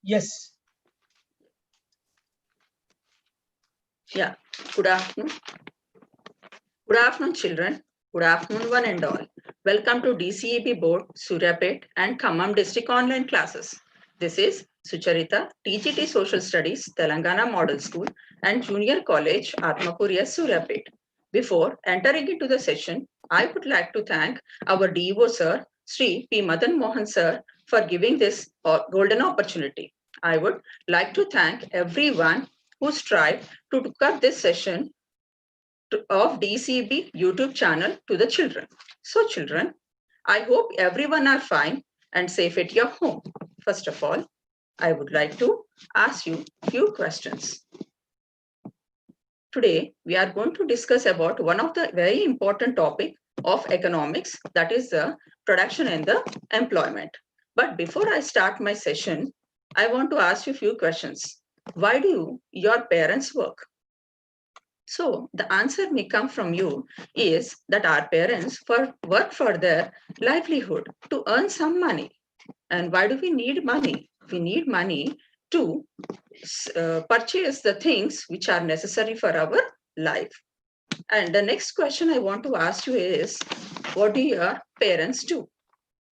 Yes. Yeah. Good afternoon. Good afternoon, children. Good afternoon, one and all. Welcome to DCEB Board, Suryapet and Khammam District Online Classes. This is Sucharita, TGT Social Studies, Telangana Model School and Junior College, Atmapur, Suryapet. Before entering into the session, I would like to thank our DEO Sir, Sri P. Madan Mohan Sir, for giving this golden opportunity. I would like to thank everyone who strived to took up this session of DCB YouTube channel to the children. So children, I hope everyone are fine and safe at your home. First of all, I would like to ask you a few questions. Today, we are going to discuss about one of the very important topic of economics, that is the production and the employment. But before I start my session, I want to ask you a few questions. Why do your parents work? So the answer may come from you is that our parents work for their livelihood to earn some money. And why do we need money? We need money to purchase the things which are necessary for our life. And the next question I want to ask you is, what do your parents do?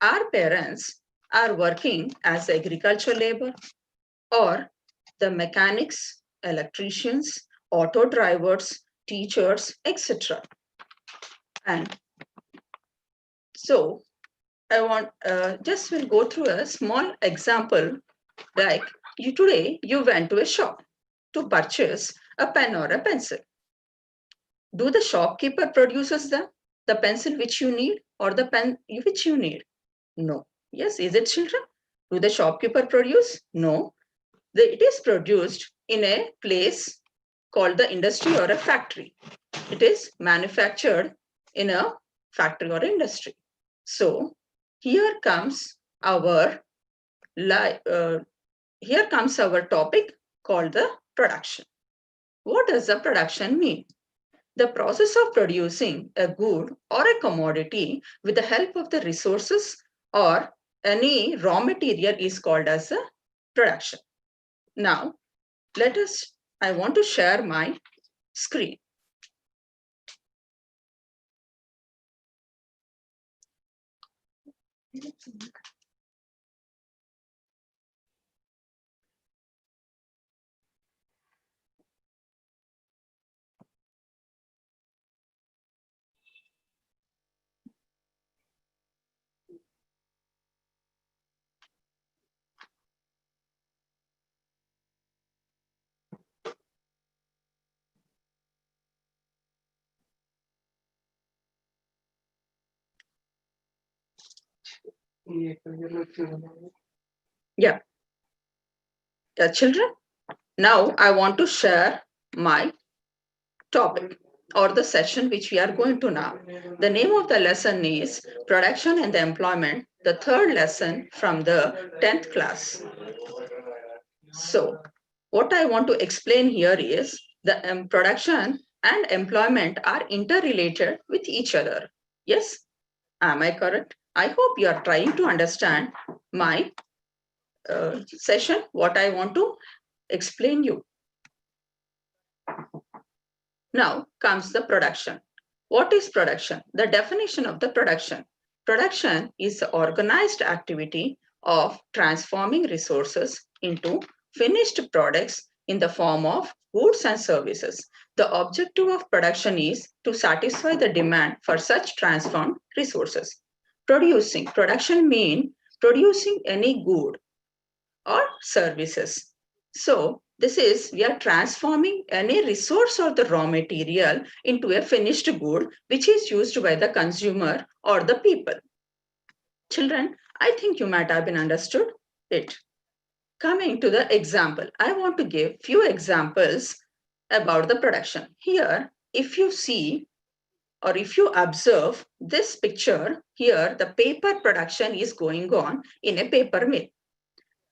Our parents are working as agricultural labor or the mechanics, electricians, auto drivers, teachers, etc. And so I want just will go through a small example. Like today you went to a shop to purchase a pen or a pencil. Do the shopkeeper produces the pencil which you need or the pen which you need? No. Yes, is it children? Do the shopkeeper produce? No. It is produced in a place called the industry or a factory. It is manufactured in a factory or industry. So here comes our topic called the production. What does the production mean? The process of producing a good or a commodity with the help of the resources or any raw material is called as a production. Now, I want to share my screen. Yeah. Children, now I want to share my topic or the session which we are going to now. The name of the lesson is Production and the Employment, the third lesson from the 10th class. So what I want to explain here is the production and employment are interrelated with each other. Yes, am I correct? I hope you are trying to understand my session, what I want to explain you. Now comes the production. What is production? The definition of the production. Production is the organized activity of transforming resources into finished products in the form of goods and services. The objective of production is to satisfy the demand for such transformed resources. Production means producing any good or services. So we are transforming any resource or the raw material into a finished good which is used by the consumer or the people. Children, I think you might have been understood it. Coming to the example, I want to give few examples about the production. Here, if you see or if you observe this picture, here the paper production is going on in a paper mill.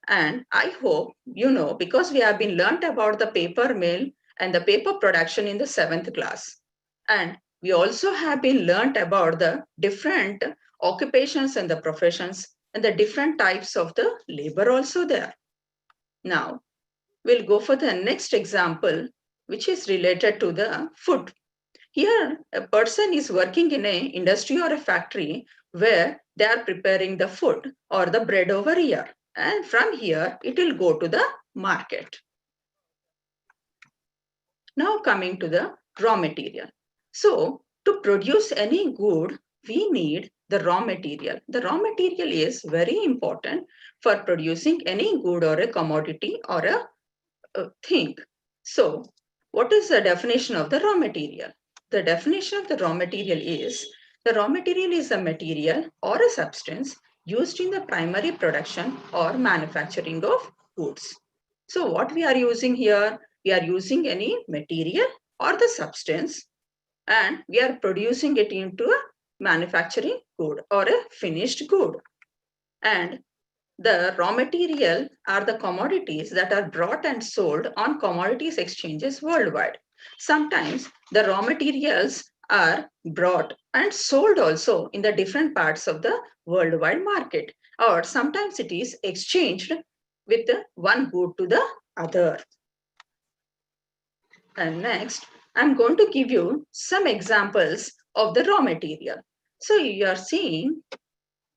And I hope you know, because we have been learnt about the paper mill and the paper production in the 7th class. And we also have been learnt about the different occupations and the professions and the different types of the labor also there. Now, we'll go for the next example, which is related to the food. Here, a person is working in an industry or a factory where they are preparing the food or the bread over here. And from here, it will go to the market. Now coming to the raw material. So to produce any good, we need the raw material. The raw material is very important for producing any good or a commodity or a thing. So what is the definition of the raw material? The definition of the raw material is the raw material is a material or a substance used in the primary production or manufacturing of goods. So what we are using here, we are using any material or the substance and we are producing it into a manufacturing good or a finished good. And the raw material are the commodities that are brought and sold on commodities exchanges worldwide. Sometimes the raw materials are brought and sold also in the different parts of the worldwide market, or sometimes it is exchanged with one good to the other. And next, I'm going to give you some examples of the raw material. So you are seeing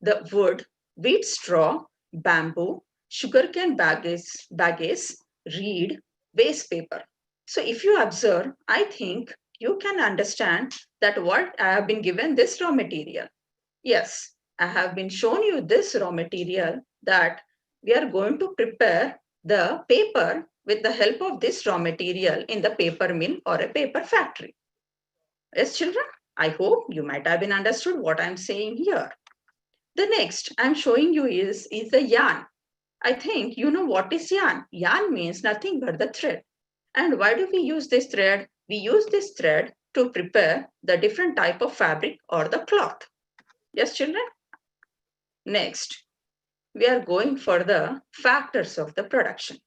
the wood, wheat straw, bamboo, sugarcane bagasse, reed, waste paper. So if you observe, I think you can understand that what I have been given this raw material. Yes, I have been shown you this raw material that we are going to prepare the paper with the help of this raw material in the paper mill or a paper factory. Yes, children, I hope you might have been understood what I'm saying here. The next I'm showing you is the yarn. I think you know what is yarn. Yarn means nothing but the thread. And why do we use this thread? We use this thread to prepare the different type of fabric or the cloth. Yes, children? Next, we are going for the factors of the production.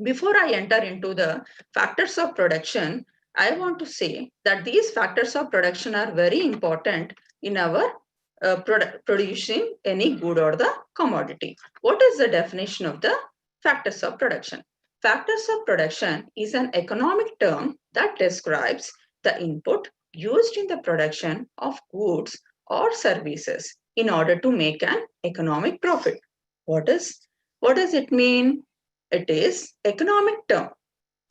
Before I enter into the factors of production, I want to say that these factors of production are very important in our producing any good or the commodity. What is the definition of the factors of production? Factors of production is an economic term that describes the input used in the production of goods or services in order to make an economic profit. What does it mean? It is economic term.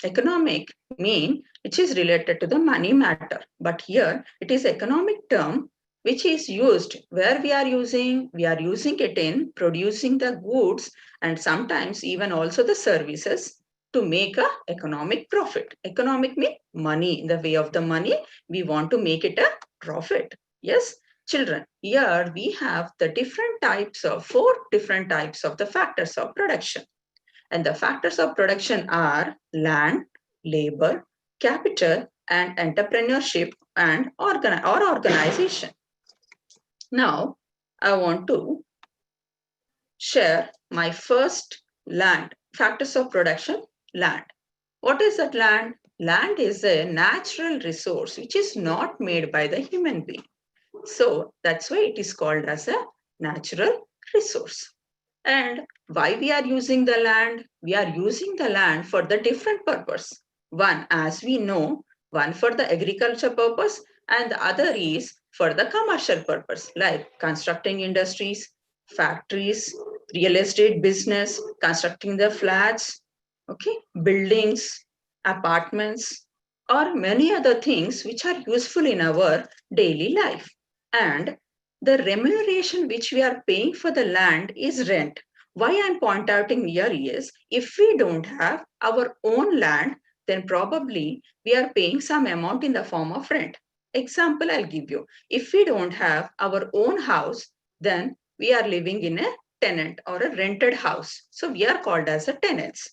Economic mean which is related to the money matter. But here it is economic term which is used where we are using it in producing the goods and sometimes even also the services to make a economic profit. Economic mean money. In the way of the money, we want to make it a profit. Yes, children, here we have the four different types of the factors of production. And the factors of production are land, labor, capital, and entrepreneurship and organization. Now, I want to share my first land. Factors of production, land. What is that land? Land is a natural resource which is not made by the human being. So that's why it is called as a natural resource. And why we are using the land? We are using the land for the different purpose. One, as we know, one for the agriculture purpose and the other is for the commercial purpose like constructing industries, factories, real estate business, constructing the flats, okay, buildings, apartments, or many other things which are useful in our daily life. And the remuneration which we are paying for the land is rent. Why I'm pointing out here is if we don't have our own land, then probably we are paying some amount in the form of rent. Example I'll give you. If we don't have our own house, then we are living in a tenant or a rented house. So we are called as a tenants.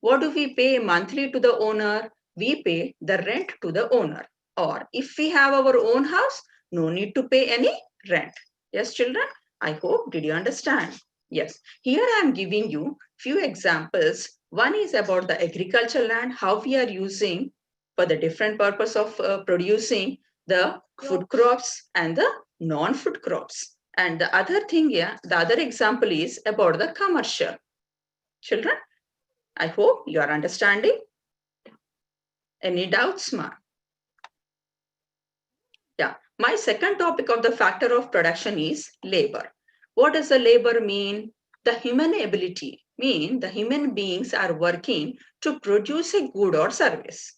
What do we pay monthly to the owner? We pay the rent to the owner. Or if we have our own house, no need to pay any rent. Yes, children, I hope, did you understand? Yes, here I am giving you few examples. One is about the agricultural land, how we are using for the different purpose of producing the food crops and the non-food crops. And the other thing, yeah, the other example is about the commercial. Children, I hope you are understanding. Any doubts, ma? Yeah. My second topic of the factor of production is labor. What does the labor mean? The human ability, mean the human beings are working to produce a good or service.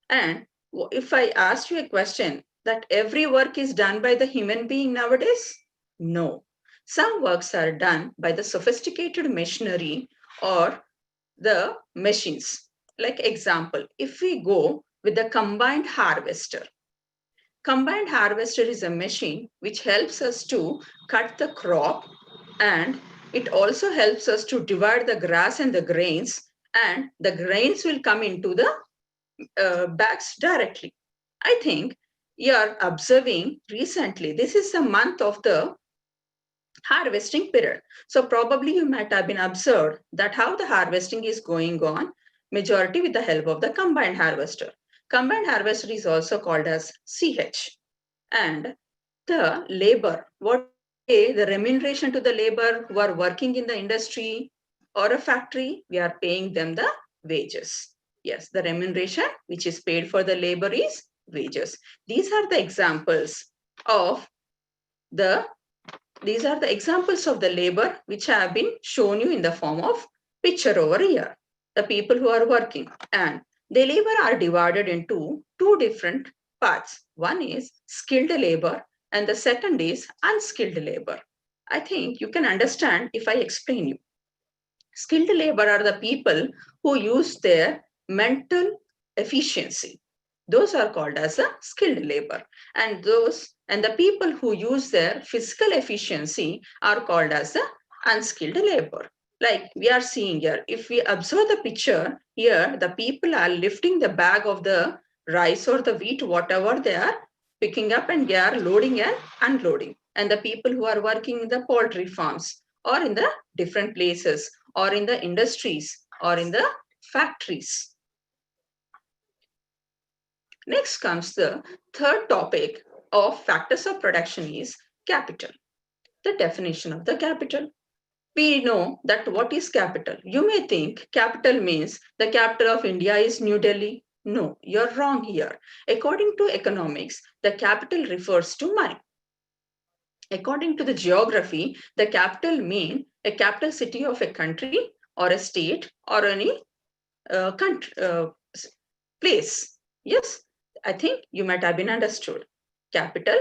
And if I ask you a question that every work is done by the human being nowadays, no. Some works are done by the sophisticated machinery or the machines. Like example, if we go with the combined harvester. Combined harvester is a machine which helps us to cut the crop, and it also helps us to divide the grass and the grains, and the grains will come into the bags directly. I think you are observing recently, this is the month of the harvesting period. So probably you might have been observed that how the harvesting is going on, majority with the help of the combined harvester. Combined harvester is also called as CH. And the labor, what we pay, the remuneration to the labor who are working in the industry or a factory, we are paying them the wages. Yes, the remuneration which is paid for the labor is wages. These are the examples of the labor which have been shown you in the form of picture over here. The people who are working, and the labor are divided into two different parts. One is skilled labor and the second is unskilled labor. I think you can understand if I explain you. Skilled labor are the people who use their mental efficiency. Those are called as a skilled labor. And the people who use their physical efficiency are called as the unskilled labor. Like we are seeing here, if we observe the picture here, the people are lifting the bag of the rice or the wheat, whatever they are picking up, and they are loading and unloading. And the people who are working in the poultry farms or in the different places or in the industries or in the factories. Next comes the third topic of factors of production is capital. The definition of the capital. We know that what is capital. You may think capital means the capital of India is New Delhi. No, you're wrong here. According to economics, the capital refers to money. According to the geography, the capital means a capital city of a country or a state or any country, place. Yes, I think you might have been understood. Capital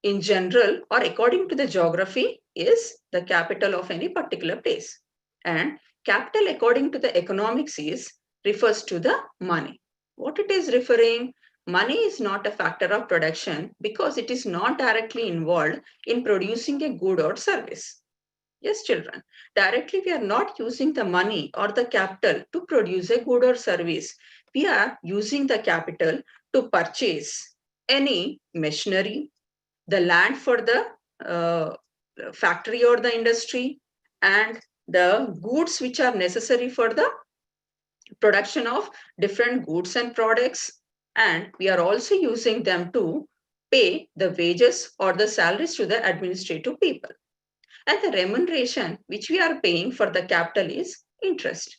in general or according to the geography is the capital of any particular place. And capital according to the economics is refers to the money. What it is referring, money is not a factor of production because it is not directly involved in producing a good or service. Yes, children, directly we are not using the money or the capital to produce a good or service. We are using the capital to purchase any machinery, the land for the factory or the industry, and the goods which are necessary for the production of different goods and products. And we are also using them to pay the wages or the salaries to the administrative people. And the remuneration which we are paying for the capital is interest.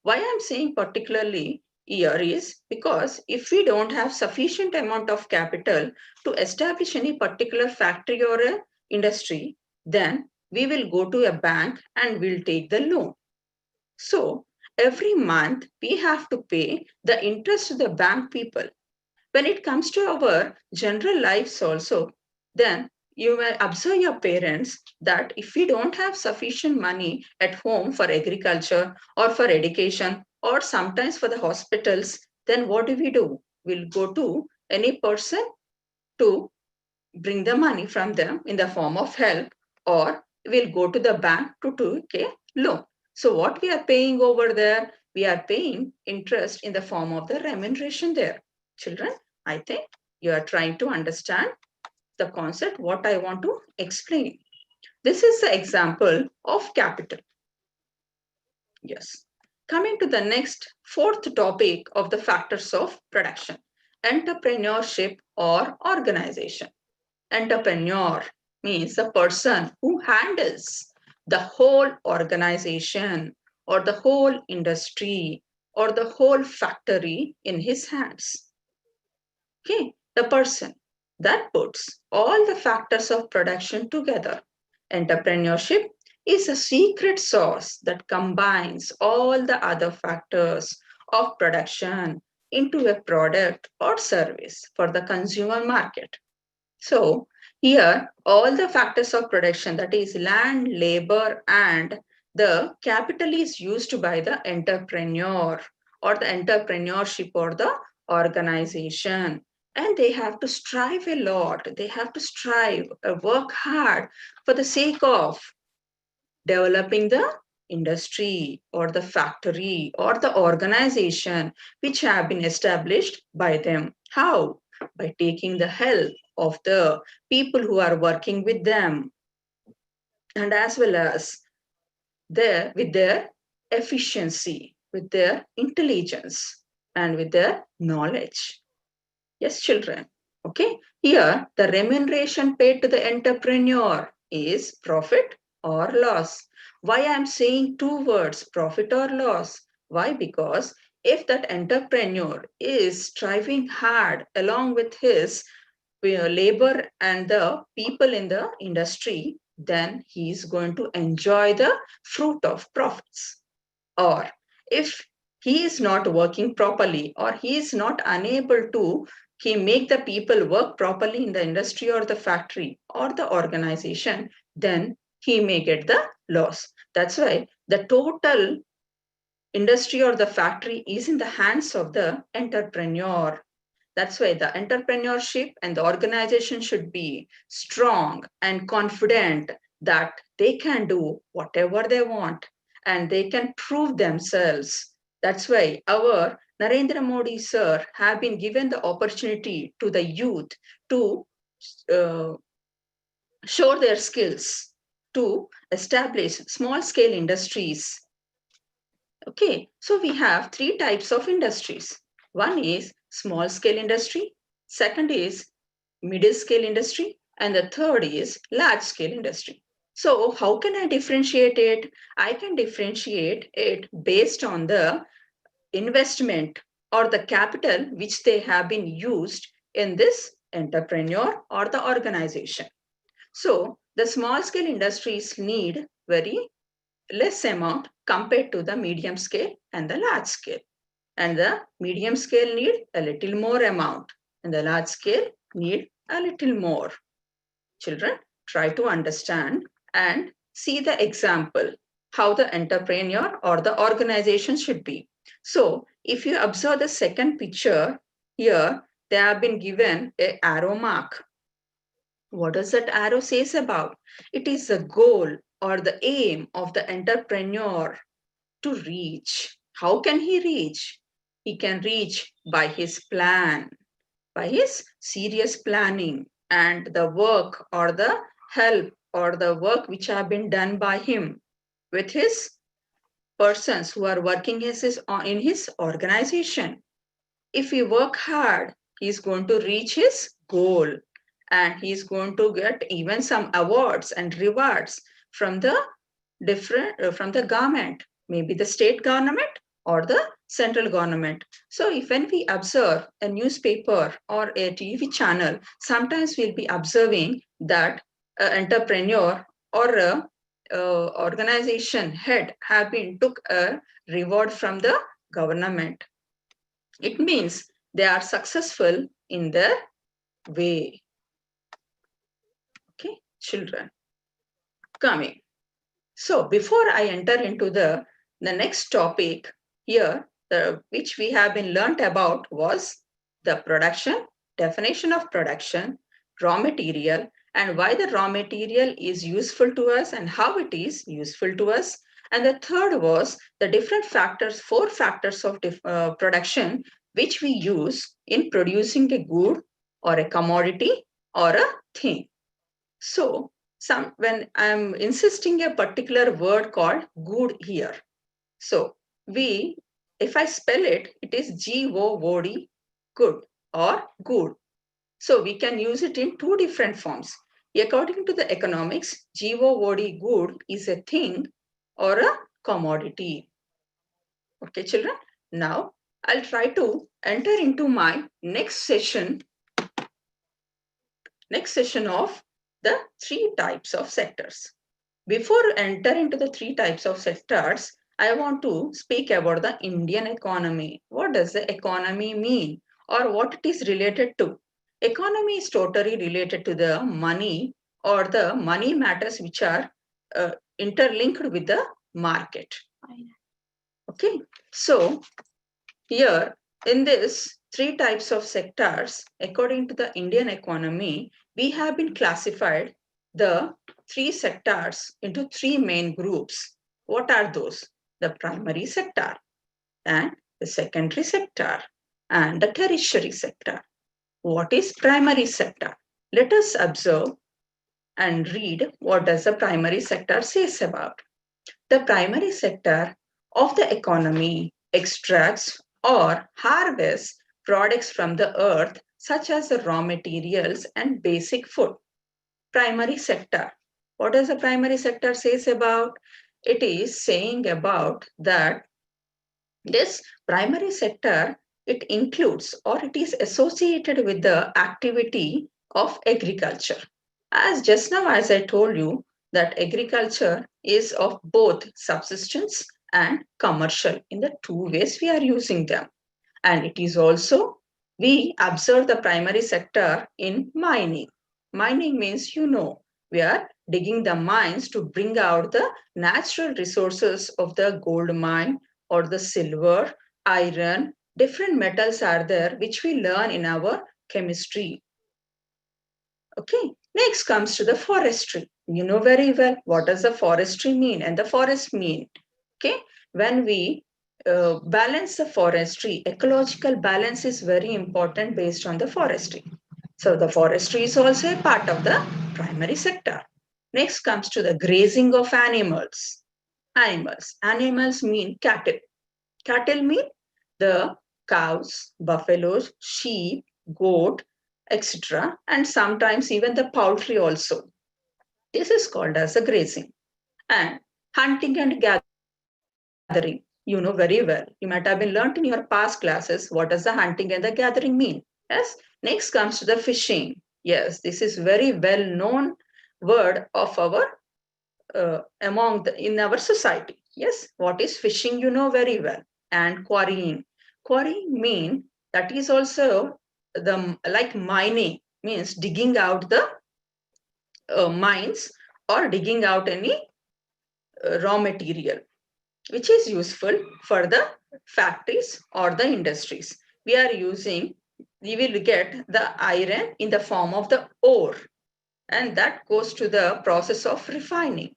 Why I'm saying particularly here is because if we don't have sufficient amount of capital to establish any particular factory or a industry, then we will go to a bank and we'll take the loan. So every month we have to pay the interest to the bank people. When it comes to our general lives also, then you may observe your parents that if we don't have sufficient money at home for agriculture or for education or sometimes for the hospitals, then what do? We'll go to any person to bring the money from them in the form of help, or we'll go to the bank to take a loan. So what we are paying over there, we are paying interest in the form of the remuneration there. Children, I think you are trying to understand the concept, what I want to explain. This is the example of capital. Yes. Coming to the next fourth topic of the factors of production, entrepreneurship or organization. Entrepreneur means a person who handles the whole organization or the whole industry or the whole factory in his hands. Okay, the person that puts all the factors of production together. Entrepreneurship is a secret sauce that combines all the other factors of production into a product or service for the consumer market. So here, all the factors of production, that is land, labor, and the capital is used by the entrepreneur or the entrepreneurship or the organization. And they have to strive a lot. They have to strive, work hard for the sake of developing the industry or the factory or the organization which have been established by them. How? By taking the help of the people who are working with them, and as well as with their efficiency, with their intelligence, and with their knowledge. Yes, children. Okay. Here, the remuneration paid to the entrepreneur is profit or loss. Why I'm saying two words, profit or loss? Why? Because if that entrepreneur is striving hard along with his labor and the people in the industry, then he is going to enjoy the fruit of profits. Or if he is not working properly or he is not unable to he make the people work properly in the industry or the factory or the organization, then he may get the loss. That's why the total industry or the factory is in the hands of the entrepreneur. That's why the entrepreneurship and the organization should be strong and confident that they can do whatever they want and they can prove themselves. That's why our Narendra Modi sir have been given the opportunity to the youth to uh, show their skills, to establish small scale industries. Okay, so we have three types of industries. One is small scale industry, second is middle scale industry, and the third is large scale industry. So how can I differentiate it? I can differentiate it based on the investment or the capital which they have been used in this entrepreneur or the organization. So the small scale industries need very less amount compared to the medium scale and the large scale. And the medium scale need a little more amount and the large scale need a little more. Children, try to understand and see the example how the entrepreneur or the organization should be. So if you observe the second picture here, they have been given a arrow mark. What does that arrow says about? It is the goal or the aim of the entrepreneur to reach. How can he reach? He can reach by his plan, by his serious planning and the work or the help or the work which have been done by him with his persons who are working in his organization. If he work hard, he's going to reach his goal and he's going to get even some awards and rewards from the from the government, maybe the state government or the central government. So if when we observe a newspaper or a TV channel, sometimes we'll be observing that an entrepreneur or a organization head have been took a reward from the government. It means they are successful in their way. Okay, children. Coming. So before I enter into the next topic here, which we have been learnt about was the production, definition of production, raw material, and why the raw material is useful to us and how it is useful to us. And the third was the different factors, four factors of production, which we use in producing a good or a commodity or a thing. So when I'm insisting a particular word called good here. So if I spell it, it is G-O-O-D, good or good. So we can use it in two different forms. According to the economics, G-O-O-D, good is a thing or a commodity. Okay, children. Now, I'll try to enter into my next session of the three types of sectors. Before enter into the three types of sectors, I want to speak about the Indian economy. What does the economy mean or what it is related to? Economy is totally related to the money or the money matters which are interlinked with the market. Okay, so here in this three types of sectors, according to the Indian economy, we have been classified the three sectors into three main groups. What are those? The primary sector and the secondary sector and the tertiary sector. What is primary sector? Let us observe and read what does the primary sector says about. The primary sector of the economy extracts or harvests products from the earth such as the raw materials and basic food. Primary sector. What does the primary sector says about? It is saying about that this primary sector, it includes or it is associated with the activity of agriculture. As just now, as I told you, that agriculture is of both subsistence and commercial. In the two ways we are using them. And it is also, we observe the primary sector in mining. Mining means, we are digging the mines to bring out the natural resources of the gold mine or the silver, iron, different metals are there which we learn in our chemistry. Okay, next comes to the forestry. You know very well what does the forestry mean and the forest mean. Okay, when we balance the forestry, ecological balance is very important based on the forestry. So the forestry is also a part of the primary sector. Next comes to the grazing of animals. Animals mean cattle. Cattle mean the cows, buffaloes, sheep, goat, etc. And sometimes even the poultry also. This is called as a grazing. And hunting and gathering, you know very well. You might have been learnt in your past classes what does the hunting and the gathering mean. Yes. Next comes to the fishing. Yes, this is very well known word of our in our society. Yes, what is fishing? You know very well. And quarrying. Quarrying mean that is also the like mining means digging out the mines or digging out any raw material which is useful for the factories or the industries. We are using, we will get the iron in the form of the ore and that goes to the process of refining.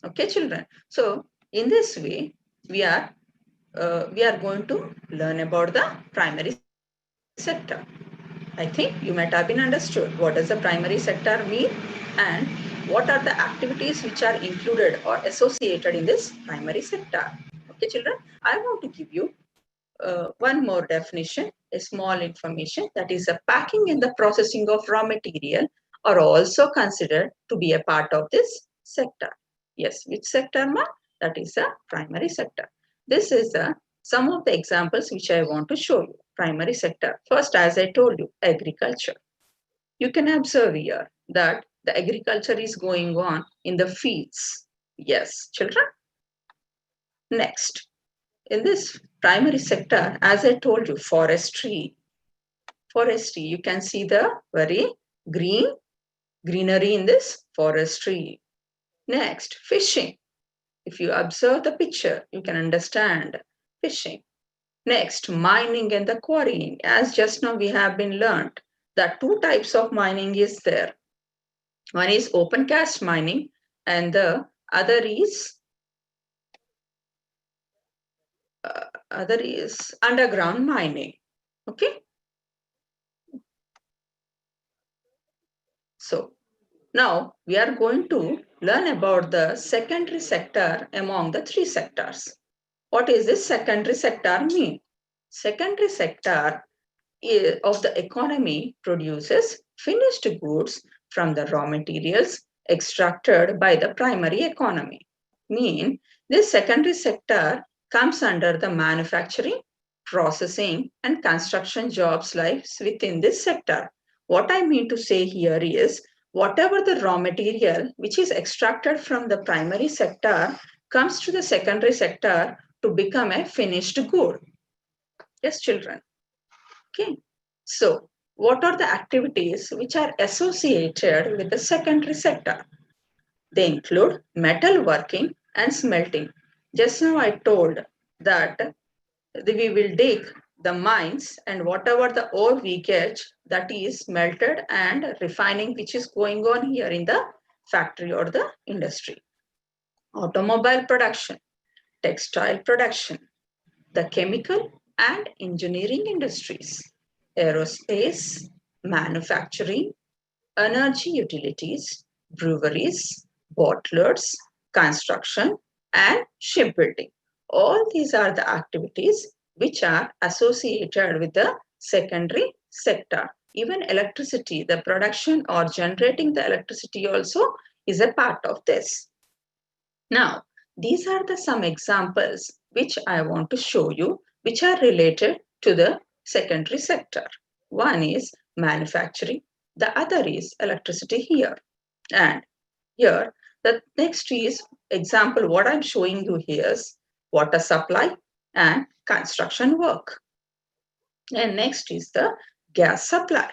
Okay, children. So in this way, we are going to learn about the primary sector. I think you might have been understood what does the primary sector mean and what are the activities which are included or associated in this primary sector. Okay, children. I want to give you one more definition, a small information that is the packing and the processing of raw material are also considered to be a part of this sector. Yes, which sector, ma? That is the primary sector. This is some of the examples which I want to show you. Primary sector. First, as I told you, agriculture. You can observe here that the agriculture is going on in the fields. Yes, children. Next, in this primary sector, as I told you, forestry. Forestry, you can see the very greenery in this forestry. Next, fishing. If you observe the picture, you can understand fishing. Next, mining and the quarrying. As just now we have been learnt that two types of mining is there. One is open cast mining and the other is underground mining. Okay. So now we are going to learn about the secondary sector among the three sectors. What is this secondary sector mean? Secondary sector of the economy produces finished goods from the raw materials extracted by the primary economy. Mean this secondary sector comes under the manufacturing, processing, and construction jobs lies within this sector. What I mean to say here is whatever the raw material which is extracted from the primary sector comes to the secondary sector to become a finished good. Yes, children. Okay. So, what are the activities which are associated with the secondary sector? They include metal working and smelting. Just now I told that we will dig the mines and whatever the ore we get, that is melted and refining which is going on here in the factory or the industry. Automobile production, textile production, the chemical and engineering industries, aerospace, manufacturing, energy utilities, breweries, bottlers, construction, and shipbuilding. All these are the activities which are associated with the secondary sector. Even electricity, the production or generating the electricity also is a part of this. Now, these are the some examples which I want to show you, which are related to the secondary sector. One is manufacturing, the other is electricity here. And here, the next is example, what I'm showing you here is water supply and construction work. And next is the gas supply.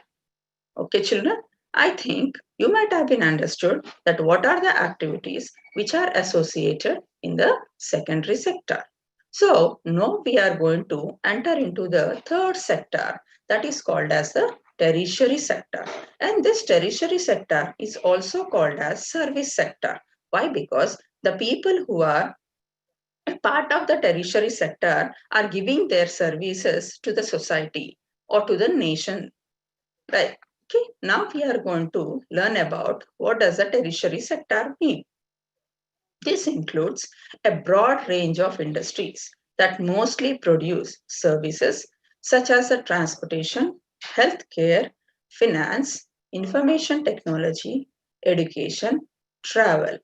Okay, children, I think you might have been understood that what are the activities which are associated in the secondary sector. So now we are going to enter into the third sector, that is called as the tertiary sector. And this tertiary sector is also called as service sector. Why? Because the people who are a part of the tertiary sector are giving their services to the society or to the nation. Right. Okay. Now we are going to learn about what does the tertiary sector mean. This includes a broad range of industries that mostly produce services such as the transportation, healthcare, finance, information technology, education, travel,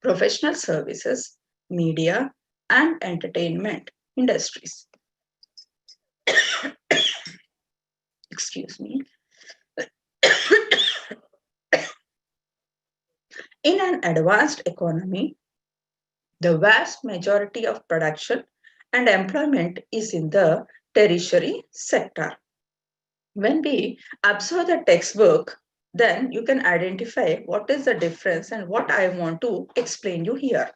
professional services, media, and entertainment industries. Excuse me. In an advanced economy, the vast majority of production and employment is in the tertiary sector. When we observe the textbook, then you can identify what is the difference and what I want to explain you here.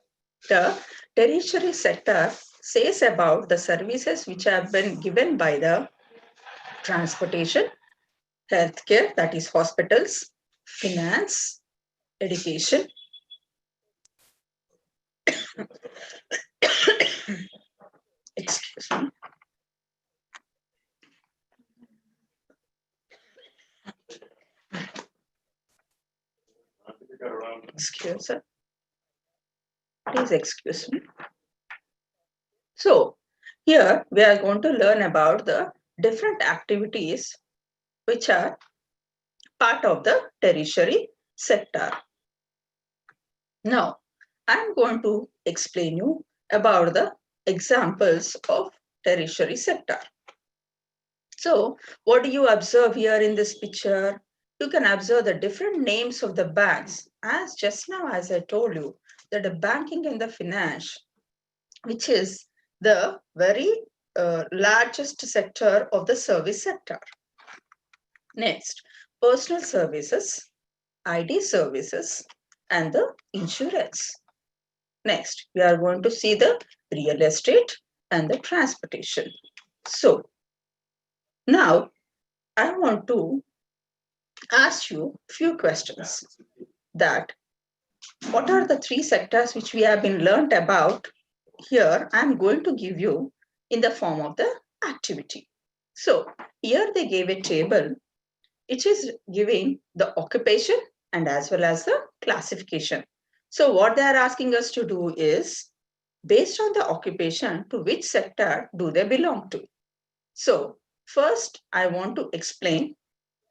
The tertiary sector says about the services which have been given by the transportation, healthcare, that is hospitals, finance, education, excuse me, excuse me, please excuse me. So here we are going to learn about the different activities which are part of the tertiary sector. Now, I'm going to explain you about the examples of tertiary sector. So, what do you observe here in this picture? You can observe the different names of the banks. As just now, as I told you, that the banking and the finance, which is the very largest sector of the service sector. Next, personal services, ID services, and the insurance. Next, we are going to see the real estate and the transportation. So, now I want to ask you a few questions. That what are the three sectors which we have been learned about? Here, I am going to give you in the form of the activity. So, here they gave a table. It is giving the occupation and as well as the classification. So what they are asking us to do is, based on the occupation, to which sector do they belong to? So first I want to explain,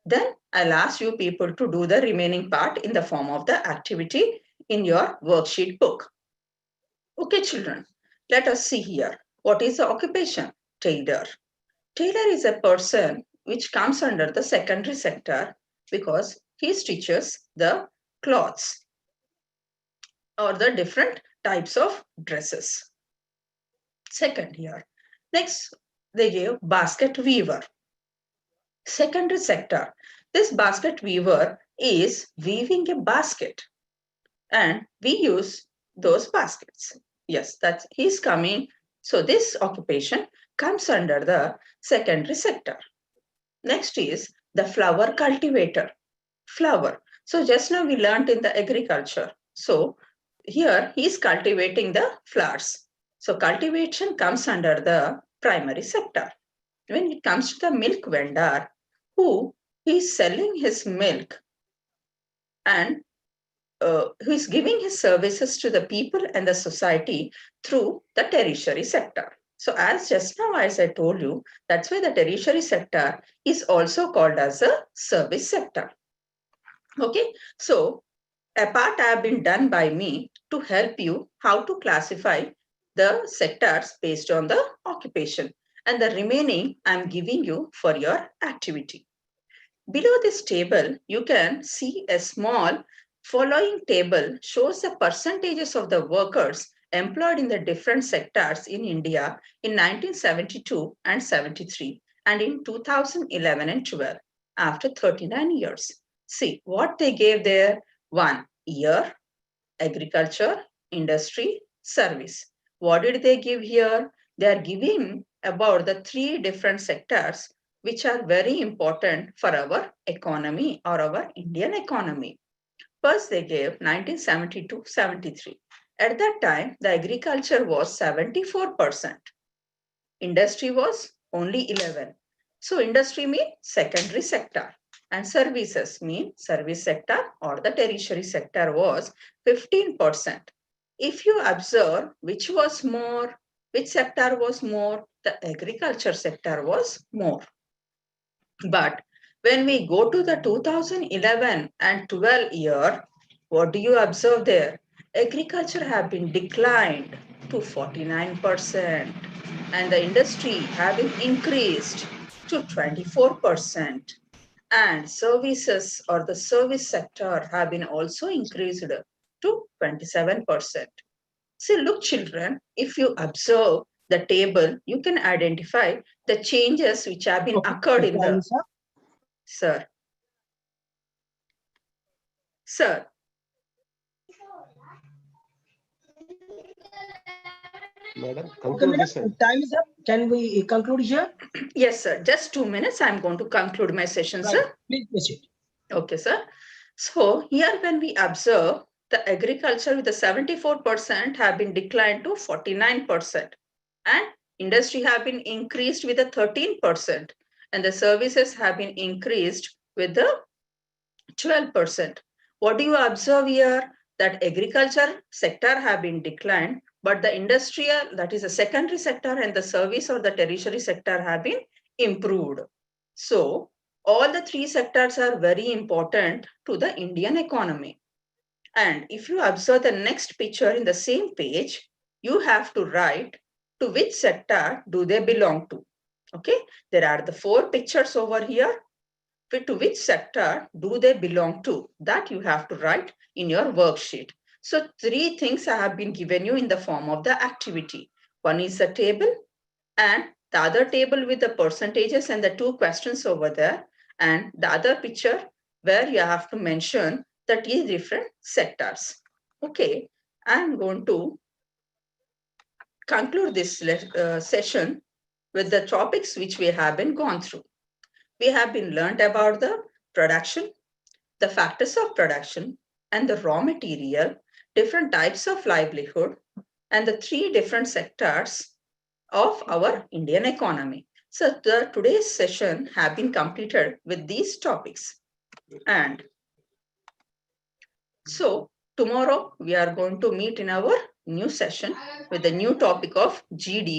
then I'll ask you people to do the remaining part in the form of the activity in your worksheet book. Okay, children. Let us see here. What is the occupation? Tailor. Tailor is a person which comes under the secondary sector because he stitches the cloths or the different types of dresses. Second here. Next, they gave basket weaver. Secondary sector. This basket weaver is weaving a basket and we use those baskets. Yes, that's he's coming. So this occupation comes under the secondary sector. Next is the flower cultivator. Flower. So just now we learned in the agriculture. So here he is cultivating the flowers. So cultivation comes under the primary sector. When it comes to the milk vendor, who is selling his milk and who is giving his services to the people and the society through the tertiary sector. So as just now, as I told you, that's why the tertiary sector is also called as a service sector. Okay, so a part have been done by me to help you how to classify the sectors based on the occupation, and the remaining I'm giving you for your activity. Below this table, you can see a small following table shows the percentages of the workers employed in the different sectors in India in 1972 and 73 and in 2011 and 12 after 39 years. See what they gave there: 1 year, agriculture, industry, service. What did they give here? They are giving about the 3 different sectors which are very important for our economy or our Indian economy. First, they gave 1972-73. At that time, the agriculture was 74%. Industry was only 11. So industry means secondary sector and services mean service sector or the tertiary sector was 15%. If you observe which was more, which sector was more, the agriculture sector was more. But when we go to the 2011 and 12 year, what do you observe there? Agriculture have been declined to 49% and the industry having increased to 24% and services or the service sector have been also increased to 27%. See, look children, if you observe the table, you can identify the changes which have been occurred in the... Sir. Sir. Madam, conclude this. Time is up. Can we conclude here? Yes, sir. Just 2 minutes. I'm going to conclude my session, Right. sir. Please proceed. Okay, sir. So here when we observe the agriculture with the 74% have been declined to 49% and industry have been increased with the 13% and the services have been increased with the 12%. What do you observe here? That agriculture sector have been declined, but the industrial, that is the secondary sector and the service or the tertiary sector have been improved. So all the 3 sectors are very important to the Indian economy. And if you observe the next picture in the same page, you have to write to which sector do they belong to. Okay, there are the 4 pictures over here. To which sector do they belong to? That you have to write in your worksheet. So 3 things have been given you in the form of the activity. One is the table and the other table with the percentages and the 2 questions over there and the other picture where you have to mention the 3 different sectors. Okay, I'm going to conclude this session with the topics which we have been gone through. We have been learned about the production, the factors of production and the raw material, different types of livelihood, and the 3 different sectors of our Indian economy. So today's session have been completed with these topics. And so tomorrow we are going to meet in our new session with the new topic of GDP.